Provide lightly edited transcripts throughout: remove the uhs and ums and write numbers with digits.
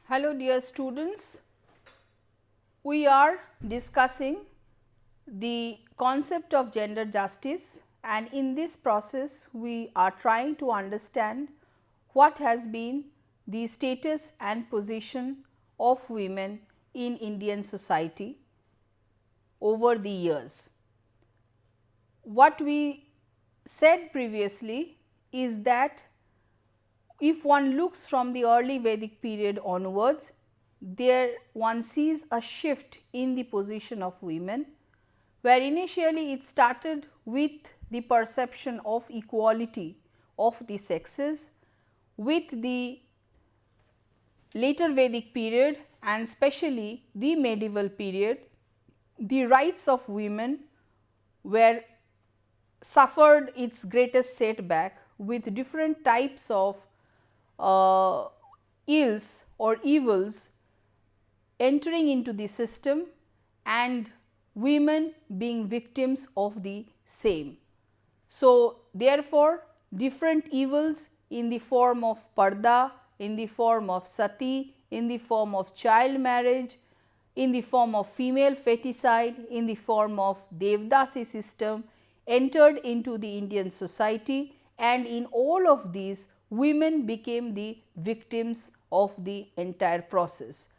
Hello dear students, we are discussing the concept of gender justice, and in this process we are trying to understand what has been the status and position of women in Indian society over the years. What we said previously is that if one looks from the early Vedic period onwards, there one sees a shift in the position of women, where initially it started with the perception of equality of the sexes. With the later Vedic period and especially the medieval period, the rights of women were suffered its greatest setback with different types of ills or evils entering into the system and women being victims of the same. So, therefore, different evils in the form of parda, in the form of sati, in the form of child marriage, in the form of female feticide, in the form of devdasi system entered into the Indian society, and in all of these women became the victims of the entire process.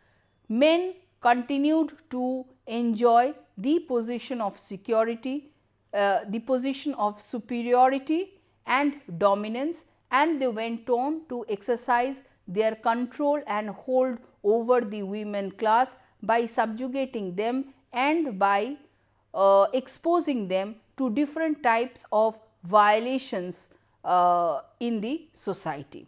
Men continued to enjoy the position of security, the position of superiority and dominance, and they went on to exercise their control and hold over the women class by subjugating them and by exposing them to different types of violations in the society.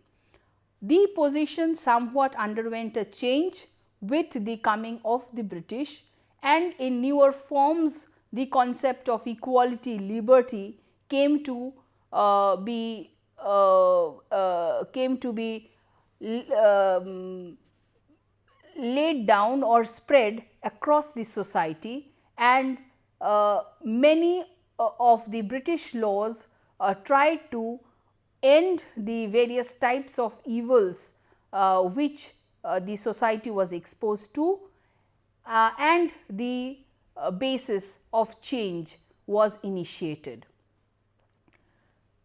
The position somewhat underwent a change with the coming of the British, and in newer forms the concept of equality, liberty came to be laid down or spread across the society, and many of the British laws tried to end the various types of evils which the society was exposed to, and the basis of change was initiated.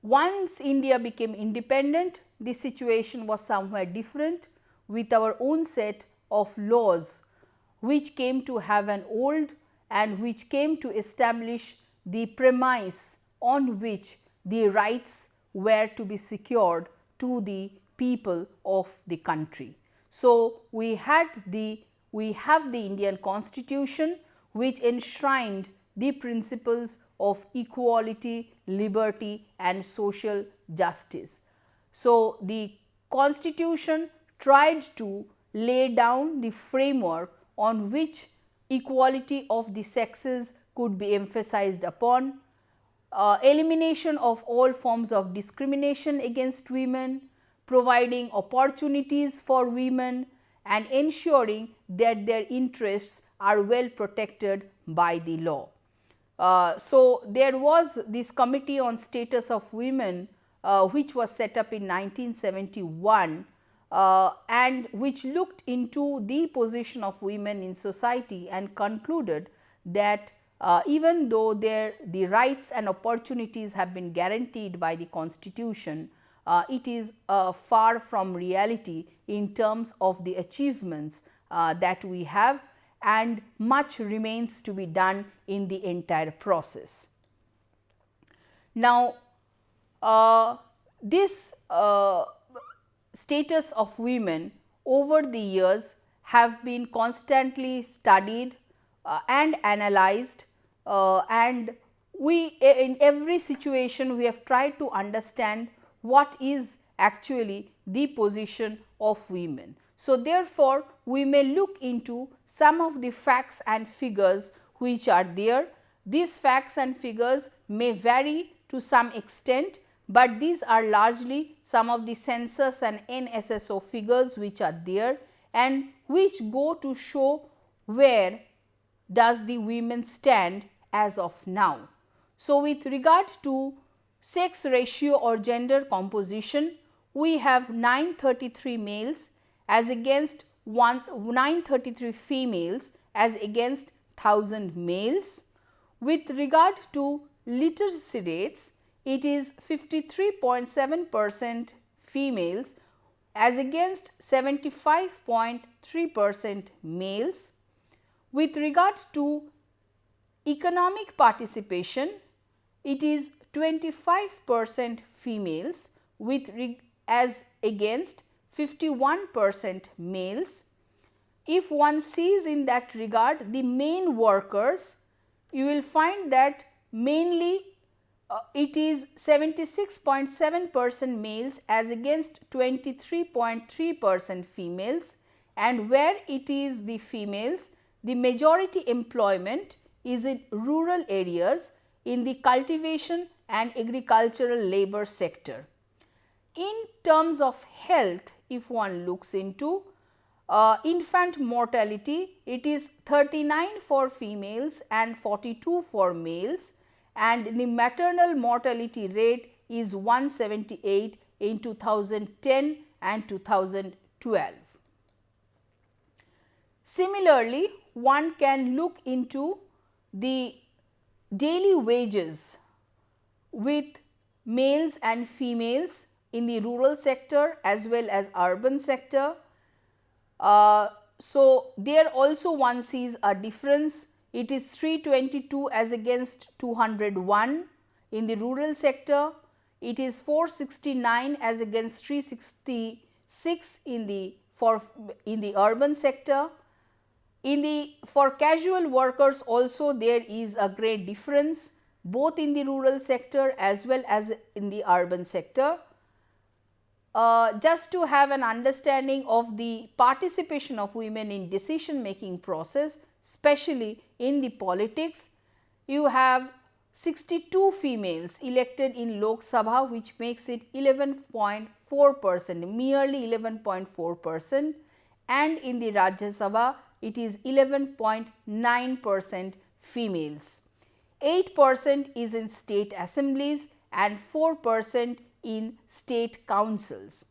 Once India became independent, the situation was somewhat different, with our own set of laws which came to have an old and which came to establish the premise on which the rights were to be secured to the people of the country. So, we have the Indian Constitution which enshrined the principles of equality, liberty and social justice. So, the Constitution tried to lay down the framework on which equality of the sexes could be emphasized upon, elimination of all forms of discrimination against women, providing opportunities for women and ensuring that their interests are well protected by the law. So, there was this Committee on Status of Women which was set up in 1971 and which looked into the position of women in society and concluded that even though the rights and opportunities have been guaranteed by the Constitution, it is far from reality in terms of the achievements that we have, and much remains to be done in the entire process. Now, this status of women over the years have been constantly studied and analyzed, and we in every situation we have tried to understand what is actually the position of women. So, therefore, we may look into some of the facts and figures which are there. These facts and figures may vary to some extent, but these are largely some of the census and NSSO figures which are there and which go to show where does the women stand as of now. So, with regard to sex ratio or gender composition, we have 933 males as against 933 females as against 1000 males. With regard to literacy rates, it is 53.7% females as against 75.3% males. With regard to economic participation, it is 25% females as against 51% males. If one sees in that regard the main workers, you will find that mainly it is 76.7% males as against 23.3% females, and where it is the females, the majority employment is in rural areas in the cultivation and agricultural labor sector. In terms of health, if one looks into infant mortality, it is 39 for females and 42 for males, and the maternal mortality rate is 178 in 2010 and 2012. Similarly, one can look into the daily wages with males and females in the rural sector as well as urban sector. So, there also one sees a difference. It is 322 as against 201 in the rural sector. It is 469 as against 366 in the urban sector. For casual workers also there is a great difference both in the rural sector as well as in the urban sector. Just to have an understanding of the participation of women in decision making process, especially in the politics, you have 62 females elected in Lok Sabha, which makes it 11.4%, merely 11.4%, and in the Rajya Sabha it is 11.9% females. 8% is in state assemblies and 4% in state councils.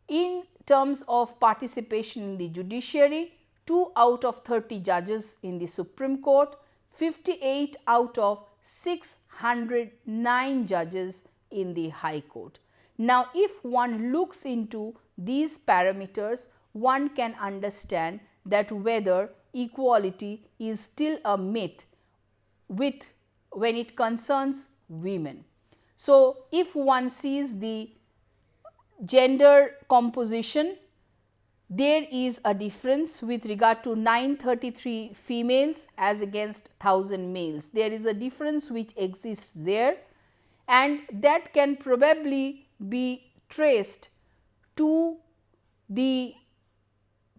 In terms of participation in the judiciary, 2 out of 30 judges in the Supreme Court, 58 out of 609 judges in the High Court. Now, if one looks into these parameters, one can understand that whether equality is still a myth when it concerns women. So, if one sees the gender composition, there is a difference with regard to 933 females as against 1000 males. There is a difference which exists there, and that can probably be traced to the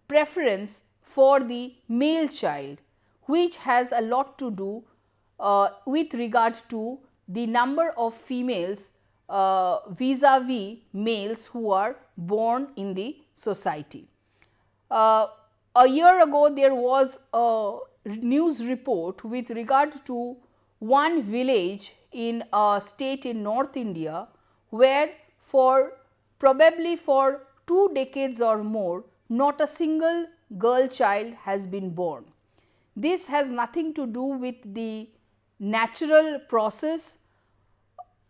preference for the male child, which has a lot to do with regard to the number of females vis-a-vis males who are born in the society. A year ago there was a news report with regard to one village in a state in North India, where probably for 2 decades or more not a single girl child has been born. This has nothing to do with the natural process,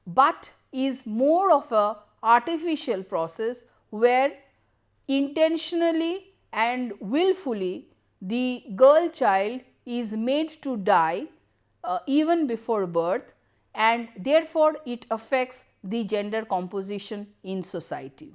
but is more of a artificial process where intentionally and willfully the girl child is made to die even before birth, and therefore it affects the gender composition in society.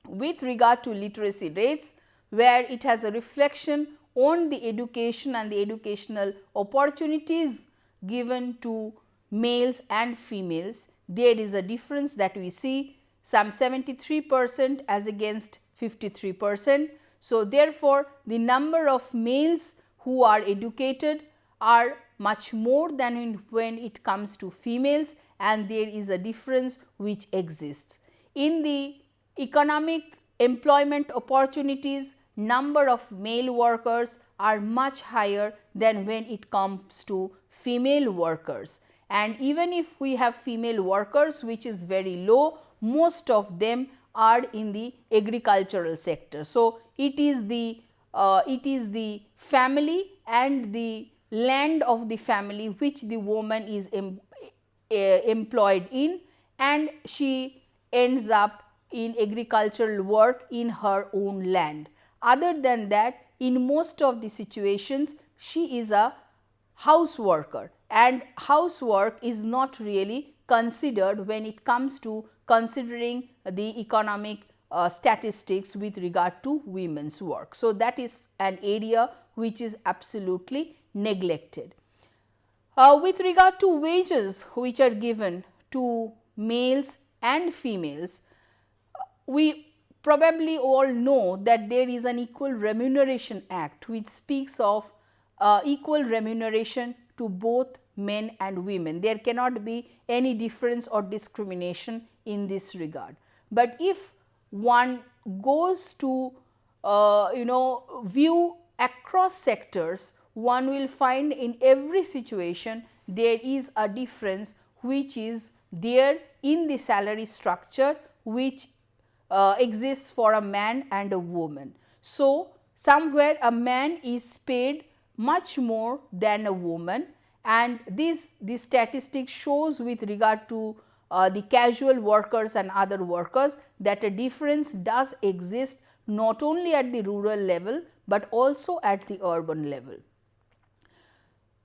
With regard to literacy rates, where it has a reflection on the education and the educational opportunities given to males and females, there is a difference that we see, some 73% as against 53%. So, therefore, the number of males who are educated are much more than when it comes to females, and there is a difference which exists. In the economic employment opportunities, number of male workers are much higher than when it comes to female workers. And even if we have female workers which is very low, most of them are in the agricultural sector. So, it is the family and the land of the family which the woman is employed in, and she ends up in agricultural work in her own land. Other than that, in most of the situations she is a house worker, and housework is not really considered when it comes to considering the economic statistics with regard to women's work. So, that is an area which is absolutely neglected. With regard to wages which are given to males and females, we probably all know that there is an Equal Remuneration Act which speaks of equal remuneration to both men and women. There cannot be any difference or discrimination in this regard. But if one goes to view across sectors, one will find in every situation there is a difference which is there in the salary structure which exists for a man and a woman. So, somewhere a man is paid much more than a woman, and this statistics shows with regard to the casual workers and other workers that a difference does exist not only at the rural level, but also at the urban level.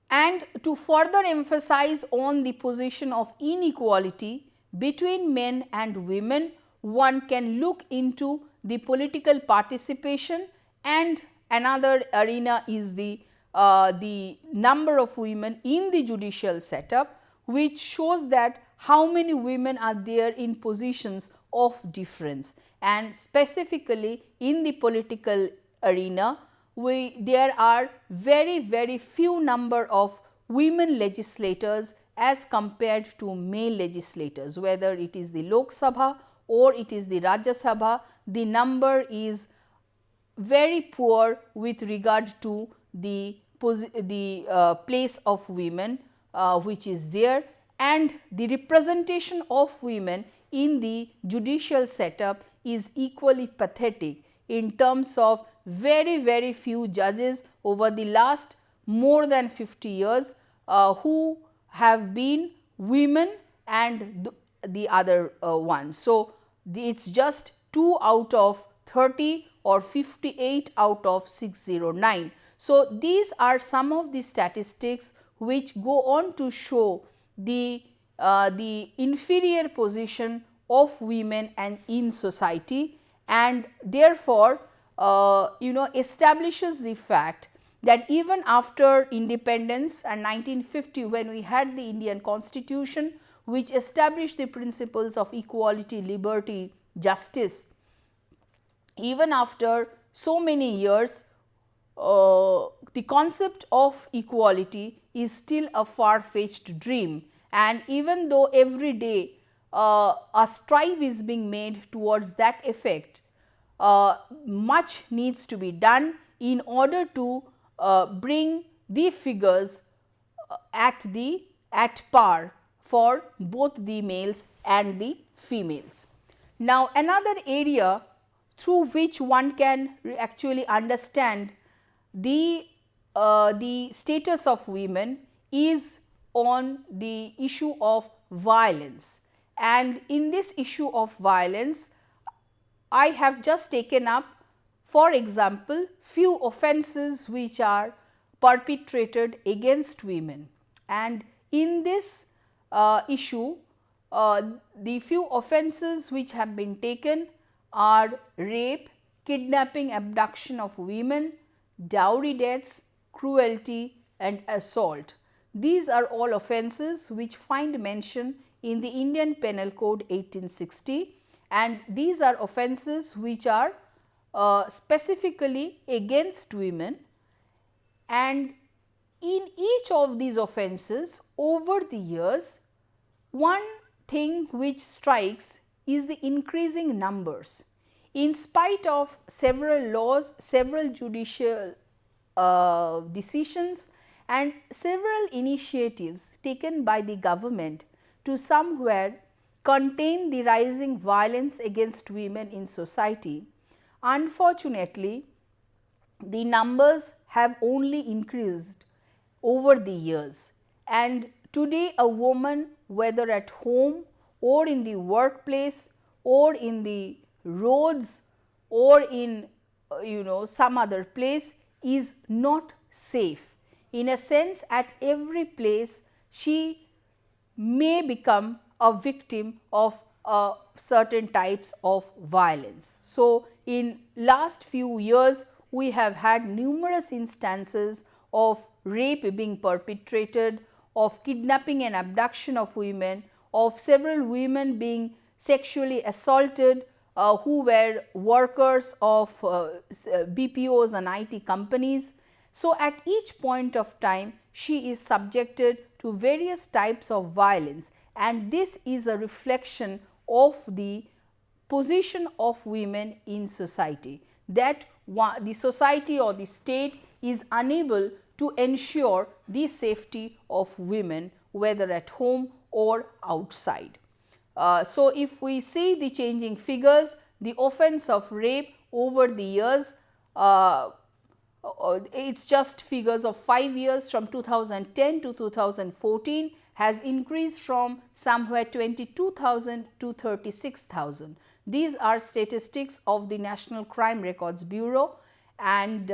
And to further emphasize on the position of inequality between men and women, one can look into the political participation, and another arena is the number of women in the judicial setup, which shows that how many women are there in positions of difference. And specifically in the political arena, there are very few number of women legislators as compared to male legislators, whether it is the Lok Sabha or it is the Rajya Sabha. The number is very poor with regard to the place of women which is there, and the representation of women in the judicial setup is equally pathetic in terms of very few judges over the last more than 50 years who have been women and the other ones. So, it is just 2 out of 30 or 58 out of 609. So, these are some of the statistics which go on to show the inferior position of women and in society, and therefore, establishes the fact that even after independence and 1950, when we had the Indian Constitution which established the principles of equality, liberty, justice, even after so many years, the concept of equality is still a far-fetched dream, and even though every day a strive is being made towards that effect, much needs to be done in order to bring the figures at par for both the males and the females. Now, another area through which one can actually understand the status of women is on the issue of violence. And in this issue of violence, I have just taken up, for example, few offences which are perpetrated against women, and in this issue, the few offences which have been taken are rape, kidnapping, abduction of women, dowry deaths, cruelty and assault. These are all offences which find mention in the Indian Penal Code 1860, and these are offences which are specifically against women, and in each of these offences over the years, one thing which strikes is the increasing numbers. In spite of several laws, several judicial decisions and several initiatives taken by the government to somewhere contain the rising violence against women in society. Unfortunately, the numbers have only increased over the years, and today a woman, whether at home or in the workplace or in the roads or in some other place, is not safe. In a sense, at every place she may become a victim of certain types of violence. So, in last few years we have had numerous instances of rape being perpetrated, of kidnapping and abduction of women, of several women being sexually assaulted who were workers of BPOs and IT companies. So, at each point of time she is subjected to various types of violence, and this is a reflection of the position of women in society, that the society or the state is unable to ensure the safety of women, whether at home or outside. So, if we see the changing figures, the offence of rape over the years, it is just figures of 5 years from 2010 to 2014 has increased from somewhere 22,000 to 36,000. These are statistics of the National Crime Records Bureau, and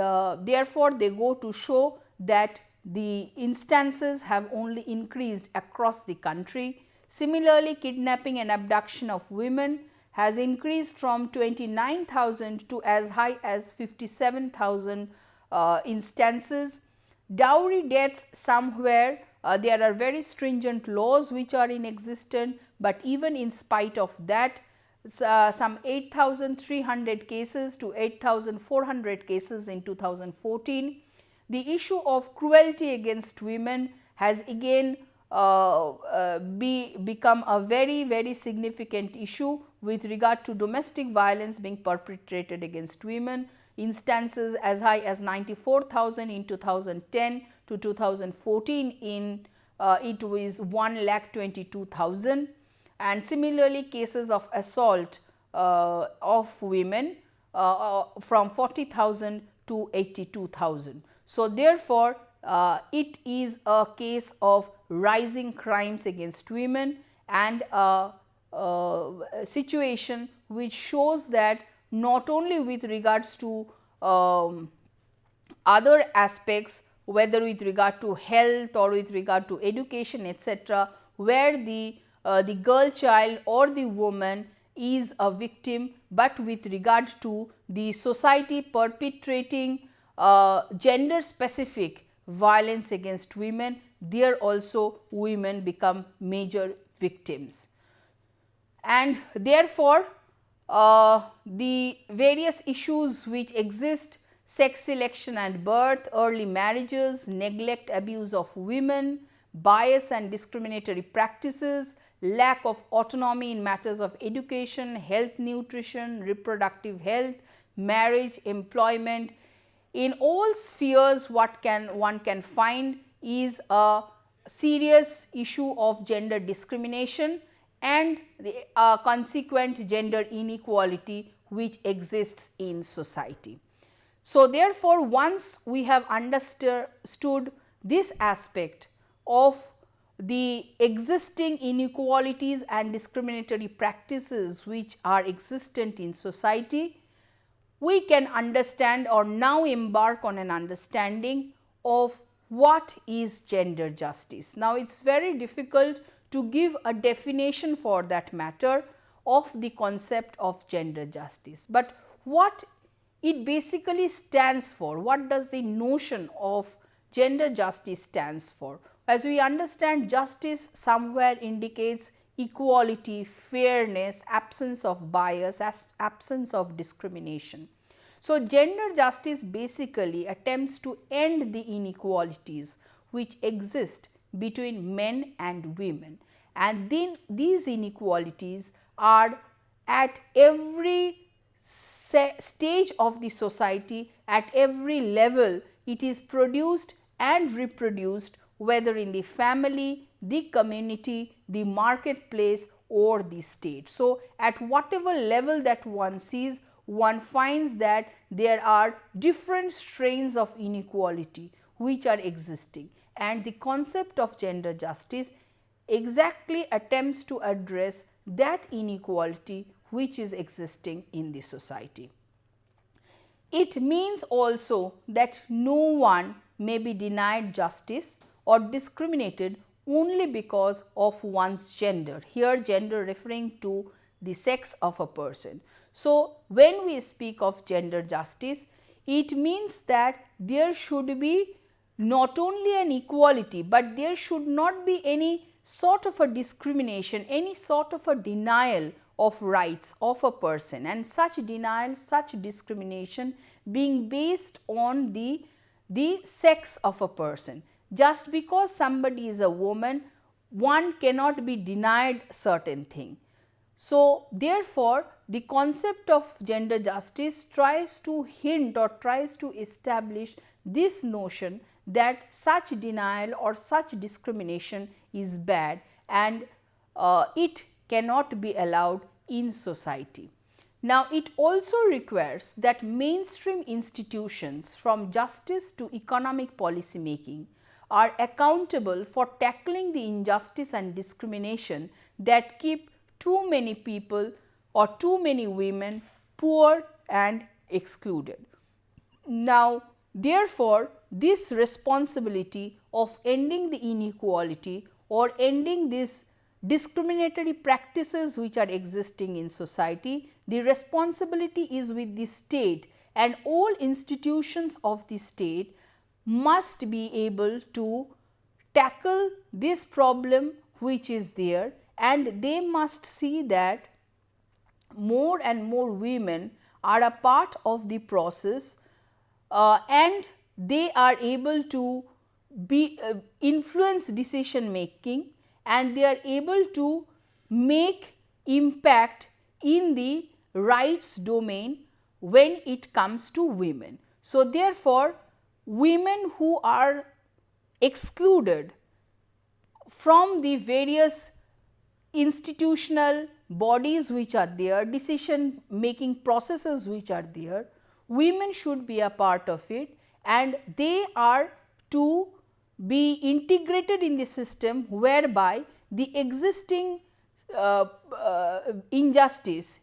therefore, they go to show that the instances have only increased across the country. Similarly, kidnapping and abduction of women has increased from 29,000 to as high as 57,000 instances. Dowry deaths, somewhere there are very stringent laws which are in existence, but even in spite of that, some 8,300 cases to 8,400 cases in 2014. The issue of cruelty against women has again become a very significant issue with regard to domestic violence being perpetrated against women. Instances as high as 94,000 in 2010 to 2014 in it was 1,22,000, and similarly cases of assault of women from 40,000 to 82,000. So, therefore, it is a case of rising crimes against women and a situation which shows that not only with regards to other aspects, whether with regard to health or with regard to education, etc., where the girl child or the woman is a victim, but with regard to the society perpetrating gender specific violence against women, there also women become major victims. And therefore, the various issues which exist, sex selection and birth, early marriages, neglect, abuse of women, bias and discriminatory practices, lack of autonomy in matters of education, health, nutrition, reproductive health, marriage, employment. In all spheres, what one can find is a serious issue of gender discrimination and the consequent gender inequality which exists in society. So, therefore, once we have understood this aspect of the existing inequalities and discriminatory practices which are existent in society, we can understand or now embark on an understanding of what is gender justice. Now, it is very difficult to give a definition for that matter of the concept of gender justice, but what it basically stands for, what does the notion of gender justice stands for? As we understand, justice somewhere indicates equality, fairness, absence of bias, absence of discrimination. So, gender justice basically attempts to end the inequalities which exist between men and women, and then these inequalities are at every stage of the society, at every level it is produced and reproduced, whether in the family, the community, the marketplace or the state. So, at whatever level that one sees, one finds that there are different strains of inequality which are existing, and the concept of gender justice exactly attempts to address that inequality which is existing in the society. It means also that no one may be denied justice or discriminated only because of one's gender. Here, gender referring to the sex of a person. So, when we speak of gender justice, it means that there should be not only an equality, but there should not be any sort of a discrimination, any sort of a denial of rights of a person, and such denial, such discrimination being based on the sex of a person. Just because somebody is a woman, one cannot be denied certain thing. So, therefore, the concept of gender justice tries to hint or tries to establish this notion that such denial or such discrimination is bad, and it cannot be allowed in society. Now, it also requires that mainstream institutions, from justice to economic policy making, are accountable for tackling the injustice and discrimination that keep too many people or too many women poor and excluded. Now, therefore, this responsibility of ending the inequality or ending these discriminatory practices which are existing in society, the responsibility is with the state, and all institutions of the state must be able to tackle this problem which is there, and they must see that more and more women are a part of the process, and they are able to be influence decision making, and they are able to make impact in the rights domain when it comes to women. So, therefore, women who are excluded from the various institutional bodies which are there, decision making processes which are there, women should be a part of it, and they are to be integrated in the system whereby the existing injustice,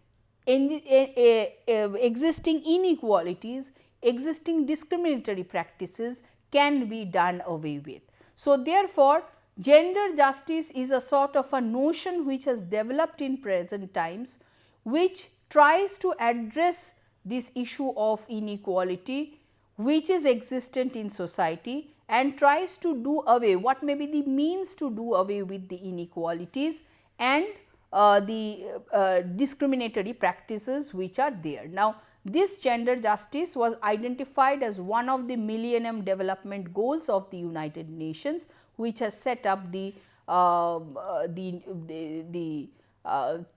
existing inequalities, existing discriminatory practices can be done away with. So, therefore, gender justice is a sort of a notion which has developed in present times, which tries to address this issue of inequality which is existent in society, and tries to do away what may be the means to do away with the inequalities and the discriminatory practices which are there. Now, this gender justice was identified as one of the Millennium Development Goals of the United Nations, which has set up the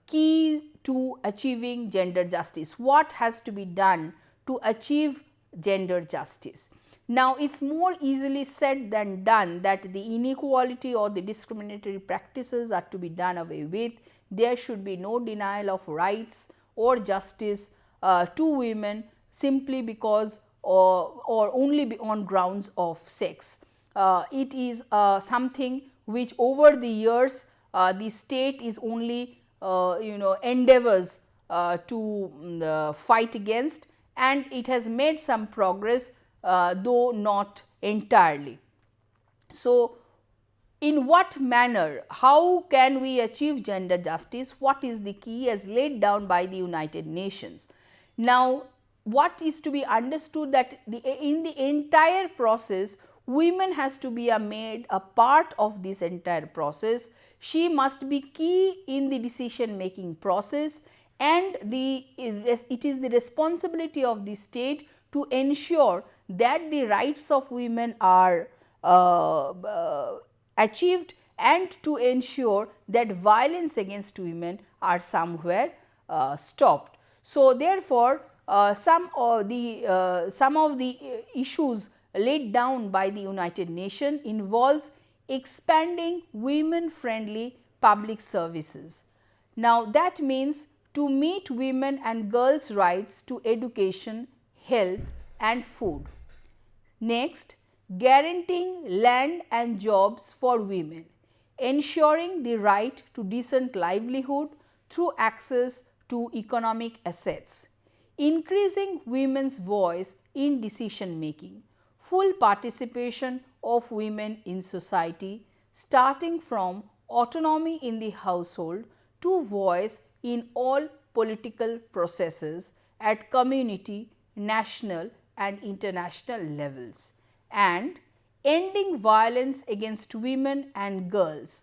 key to achieving gender justice. What has to be done to achieve gender justice? Now, it is more easily said than done that the inequality or the discriminatory practices are to be done away with. There should be no denial of rights or justice to women simply because or only on grounds of sex. It is something which over the years the state is only endeavors to fight against, and it has made some progress, though not entirely. So, in what manner, how can we achieve gender justice? What is the key as laid down by the United Nations? Now, what is to be understood that in the entire process, women has to be made a part of this entire process. She must be key in the decision making process, and it is the responsibility of the state to ensure that the rights of women are achieved, and to ensure that violence against women are somewhere stopped. So, therefore, some of the issues laid down by the United Nations involves expanding women friendly public services. Now, that means to meet women and girls' rights to education, health and food. Next, guaranteeing land and jobs for women, ensuring the right to decent livelihood through access to economic assets, increasing women's voice in decision making, full participation of women in society, starting from autonomy in the household to voice in all political processes at community, national and international levels, and ending violence against women and girls.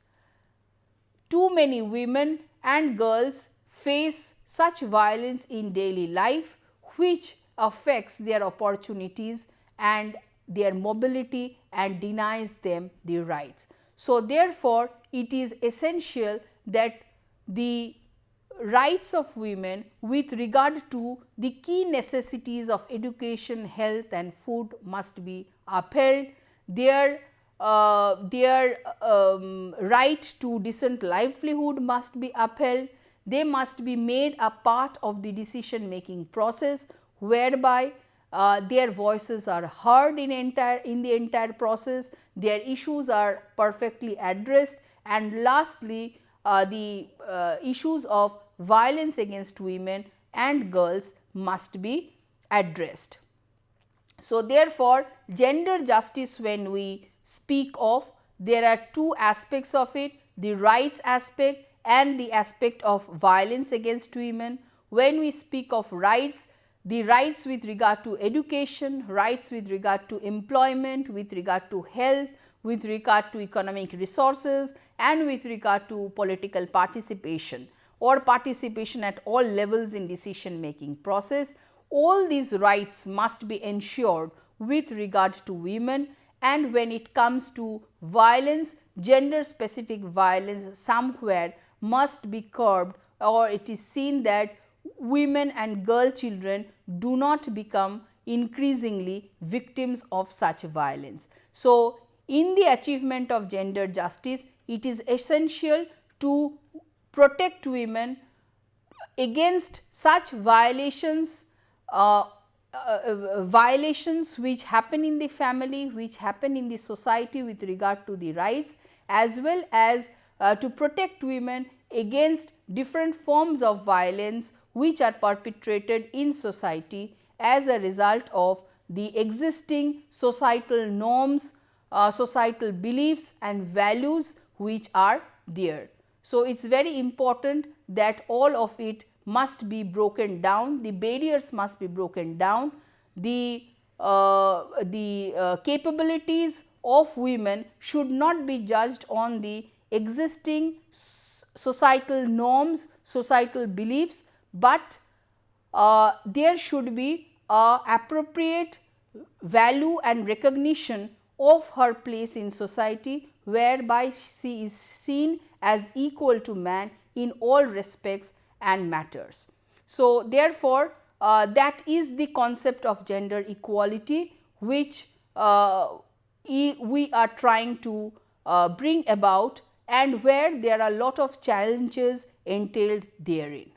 Too many women and girls face such violence in daily life, which affects their opportunities and their mobility and denies them the rights. So, therefore, it is essential that the rights of women with regard to the key necessities of education, health and food must be upheld. Their right to decent livelihood must be upheld. They must be made a part of the decision making process, whereby their voices are heard in the entire process, their issues are perfectly addressed, and lastly the issues of violence against women and girls must be addressed. So, therefore, gender justice, when we speak of, there are two aspects of it, the rights aspect and the aspect of violence against women. When we speak of rights, the rights with regard to education, rights with regard to employment, with regard to health, with regard to economic resources and with regard to political participation or participation at all levels in decision making process, all these rights must be ensured with regard to women. And when it comes to violence, gender specific violence somewhere must be curbed, or it is seen that women and girl children do not become increasingly victims of such violence. So, in the achievement of gender justice, it is essential to protect women against such violations, violations which happen in the family, which happen in the society with regard to the rights, as well as to protect women against different forms of violence which are perpetrated in society as a result of the existing societal norms, societal beliefs and values which are there. So, it is very important that all of it must be broken down, the barriers must be broken down, the capabilities of women should not be judged on the existing societal norms, societal beliefs, but there should be appropriate value and recognition of her place in society, whereby she is seen as equal to man in all respects and matters. So, therefore, that is the concept of gender equality which we are trying to bring about, and where there are a lot of challenges entailed therein.